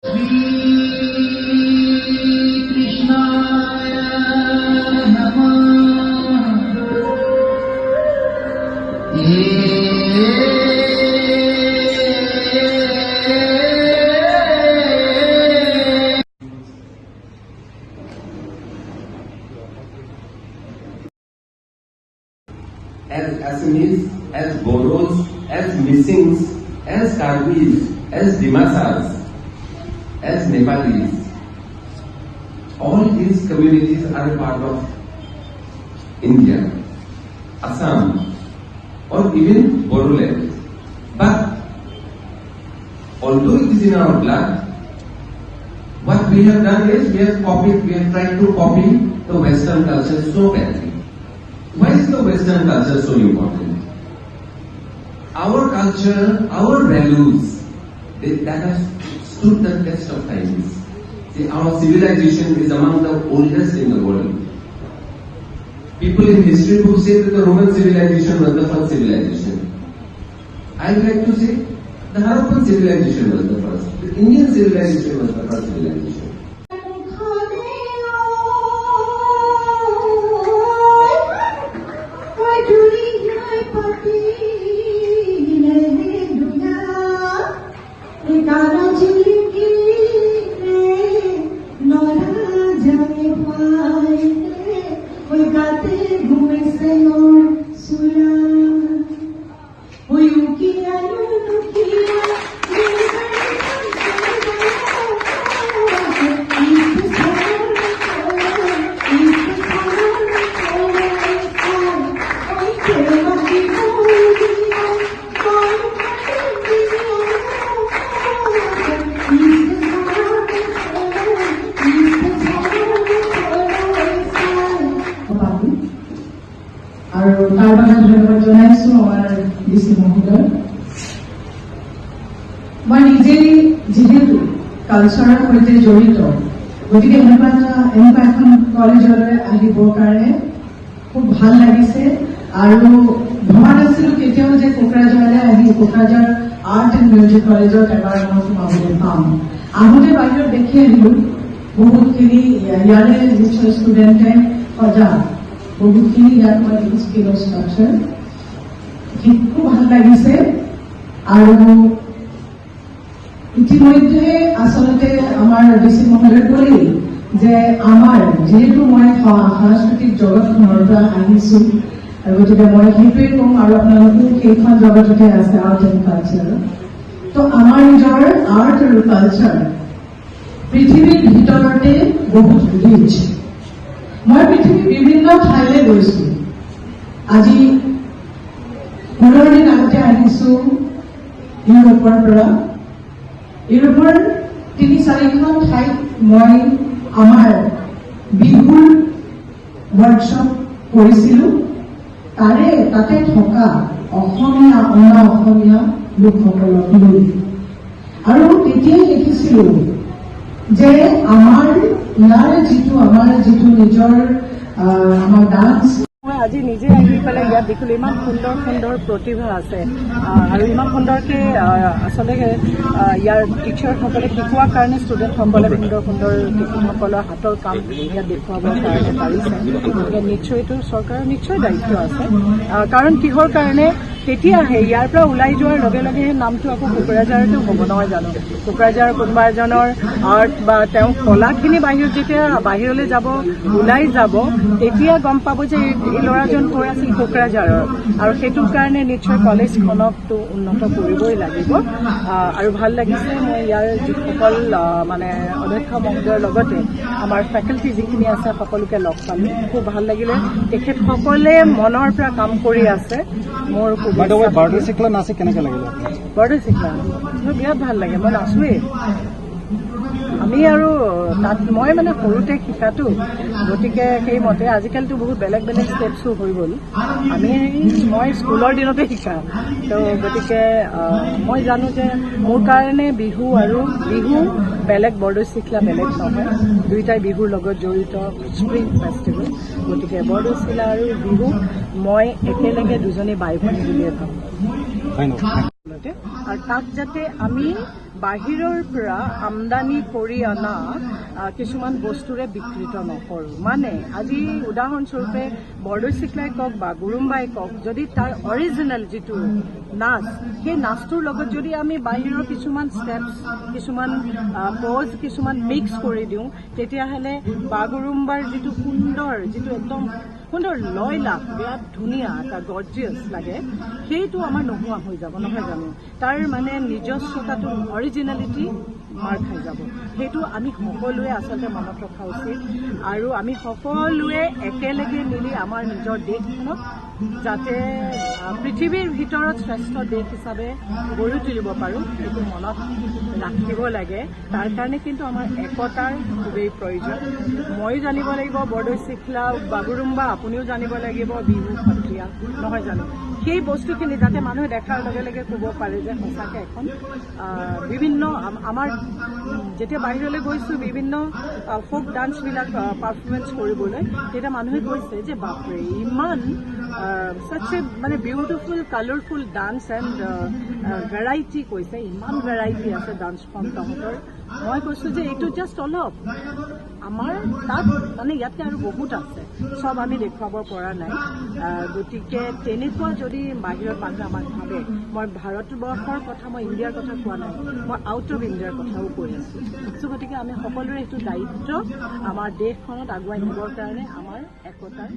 As Assamese, as Boros, as Missings, as Karbis, as Dimasas, as Nepalis. All these communities are a part of India, Assam, or even Bodoland. But although it is in our blood, what we have done is we have tried to copy the Western culture so badly. Why is the Western culture so important? Our culture, our values, that have stood the test of times. See, our civilization is among the oldest in the world. People in history books say that the Roman civilization was the first civilization. I would like to say the Harappan civilization was the first. The Indian civilization was the first civilization. আৰু তাৰ বাবে ধন্যবাদ জনাইছো আমাৰ DC মহোদয়। মই নিজেই যিহেতু কালচাৰৰ সৈতে জড়িত, গতিকে এনেকুৱা এখন কলেজলৈ আহিবৰ কাৰণে খুব ভাল লাগিছে আৰু ভবা নাছিলো কেতিয়াও যে কোকৰাঝাৰলৈ আহি কোকৰাঝাৰ আৰ্ট এণ্ড মিউজিক কলেজত এবাৰ মই সোমাবলৈ পাম। আহোঁতে বাহিৰত দেখি আহিলো বহুতখিনি ইয়াৰে যিটো ষ্টুডেণ্টে সজাগ, বহুতখিনি ইয়াত মই দেখিছোঁ স্কিলৰ ষ্ট্ৰাকচাৰ, খুব ভাল লাগিছে। আৰু ইতিমধ্যে আচলতে আমাৰ ডিচি মহোদয়ে ক'লেই যে আমাৰ যিহেতু মই সাংস্কৃতিক জগতখনৰ পৰা আহিছোঁ, আৰু গতিকে মই সেইটোৱে ক'ম আৰু আপোনালোকেও সেইখন জগততে আছে আৰ্ট এণ্ড কালচাৰ। তো আমাৰ নিজৰ আৰ্ট আৰু কালচাৰ পৃথিৱীৰ ভিতৰতে বহুত ৰিচ। মই পৃথিৱীৰ বিভিন্ন ঠাইলৈ গৈছোঁ। আজি 15 দিন আগতে আহিছোঁ ইউৰোপৰ পৰা। ইউৰোপৰ 3-4খন ঠাইত মই আমাৰ বিহুৰ ৱৰ্কশ্বপ কৰিছিলোঁ। তাতে থকা অসমীয়া অনা অসমীয়া লোকসকলক লৈ, আৰু তেতিয়াই দেখিছিলোঁ যে আমাৰ যিটো নিজৰ আমাৰ ডান্স। মই আজি নিজে আহি পেলাই ইয়াত দেখিলো ইমান সুন্দৰ সুন্দৰ প্ৰতিভা আছে আৰু ইমান সুন্দৰকে আচলতে ইয়াৰ টিচাৰসকলে শিকোৱাৰ কাৰণে ষ্টুডেণ্টসকলে সুন্দৰ সুন্দৰ টিচাৰসকলৰ হাতৰ কাম ইয়াত দেখুৱাবৰ কাৰণে পাৰিছে। গতিকে নিশ্চয় এইটো চৰকাৰৰ নিশ্চয় দায়িত্ব আছে, কাৰণ কিহৰ কাৰণে তেতিয়াহে ইয়াৰ পৰা ওলাই যোৱাৰ লগে লগে নামটো আকৌ কোকৰাঝাৰতো হ'ব নহয় জানো। কোকৰাঝাৰৰ কোনোবা এজনৰ আৰ্ট বা তেওঁ কলাখিনি যেতিয়া বাহিৰলৈ যাব, ওলাই যাব, তেতিয়া গম পাব যে এই ল'ৰাজন কৰ আছিল কোকৰাঝাৰৰ, আৰু সেইটো কাৰণে নিশ্চয় কলেজখনকতো উন্নত কৰিবই লাগিব। আৰু ভাল লাগিছে মই ইয়াৰ যিসকল মানে অধ্যক্ষ মহোদয়ৰ লগতে আমাৰ ফেকাল্টি যিখিনি আছে সকলোকে লগ পালোঁ, খুব ভাল লাগিলে। তেখেতসকলে মনৰ পৰা কাম কৰি আছে। মোৰ বাৰ্ডে চিকলা নাচি কেনেকৈ লাগিলে? বাৰ্ডে চিকলা মোৰ বিৰাট ভাল লাগে, মই নাচোৱেই। আমি আৰু তাত মই মানে সৰুতে শিকাটো, গতিকে সেইমতে আজিকালিতো বহুত বেলেগ বেলেগ ষ্টেপছো হৈ গ'ল। মই স্কুলৰ দিনতে শিকা, তো গতিকে মই জানো যে মোৰ কাৰণে বিহু বেলেগ, বৰদৈচিলা বেলেগ নহয়, দুয়োটাই বিহুৰ লগত জড়িত স্প্ৰিং ফেষ্টিভেল। গতিকে বৰদৈচিলা আৰু বিহু মই একেলগে দুজনী বাই ভনী বুলিয়ে ভাবোঁ। আৰু তাক যাতে আমি বাহিৰৰ পৰা আমদানি কৰি অনা কিছুমান বস্তুৰে বিকৃত নকৰোঁ মানে আজি উদাহৰণস্বৰূপে বৰদৈ চিকলাই কওক বা গুৰুম্বাই কওক যদি তাৰ অৰিজিনেল যিটো নাচ সেই নাচটোৰ লগত যদি আমি বাহিৰৰ কিছুমান ষ্টেপছ কিছুমান পজ কিছুমান মিক্স কৰি দিওঁ তেতিয়াহ'লে বাগুৰুম্বাৰ যিটো সুন্দৰ যিটো একদম সুন্দৰ লয় লাভ বিৰাট ধুনীয়া এটা গৰ্জিয়াছ লাগে সেইটো আমাৰ নোহোৱা হৈ যাব নহয় জানো তাৰ মানে নিজস্বতাটো অৰিজিনেলিটি মাৰ খাই যাব সেইটো আমি সকলোৱে আচলতে মনত ৰখা উচিত আৰু আমি সকলোৱে একেলগে মিলি আমাৰ নিজৰ দেশখনক যাতে পৃথিৱীৰ ভিতৰত শ্ৰেষ্ঠ দেশ হিচাপে গঢ়ি তুলিব পাৰোঁ সেইটো মনত ৰাখিব লাগে তাৰ কাৰণে কিন্তু আমাৰ একতাৰ খুবেই প্ৰয়োজন ময়ো জানিব লাগিব বৰদৈ চিখলা বাগুৰুম্বা আপুনিও জানিব লাগিব বিহু সত্ৰীয়া নহয় জানো সেই বস্তুখিনি যাতে মানুহে দেখাৰ লগে লগে ক'ব পাৰে যে সঁচাকৈ এখন বিভিন্ন আমাৰ যেতিয়া বাহিৰলৈ গৈছোঁ বিভিন্ন ফোক ডান্সবিলাক পাৰফৰ্মেঞ্চ কৰিবলৈ তেতিয়া মানুহে কৈছে যে বাপৰে ইমান such a মানে beautiful colourful dance and variety কৈছে ইমান ভেৰাইটি আছে ডান্স ফৰ্ম তহঁতৰ মই কৈছোঁ যে এইটো জাষ্ট অলপ আমাৰ তাত মানে ইয়াতে আৰু বহুত আছে চব আমি দেখুৱাব পৰা নাই গতিকে তেনেকুৱা যদি বাহিৰত মানুহে আমাক ভাবে মই ভাৰতবৰ্ষৰ কথা মই ইণ্ডিয়াৰ কথা কোৱা নাই মই আউট অফ ইণ্ডিয়াৰ কথাও কৈ আছোঁ চ' গতিকে আমি সকলোৰে এইটো দায়িত্ব আমাৰ দেশখনত আগুৱাই নিবৰ কাৰণে আমাৰ একতাৰ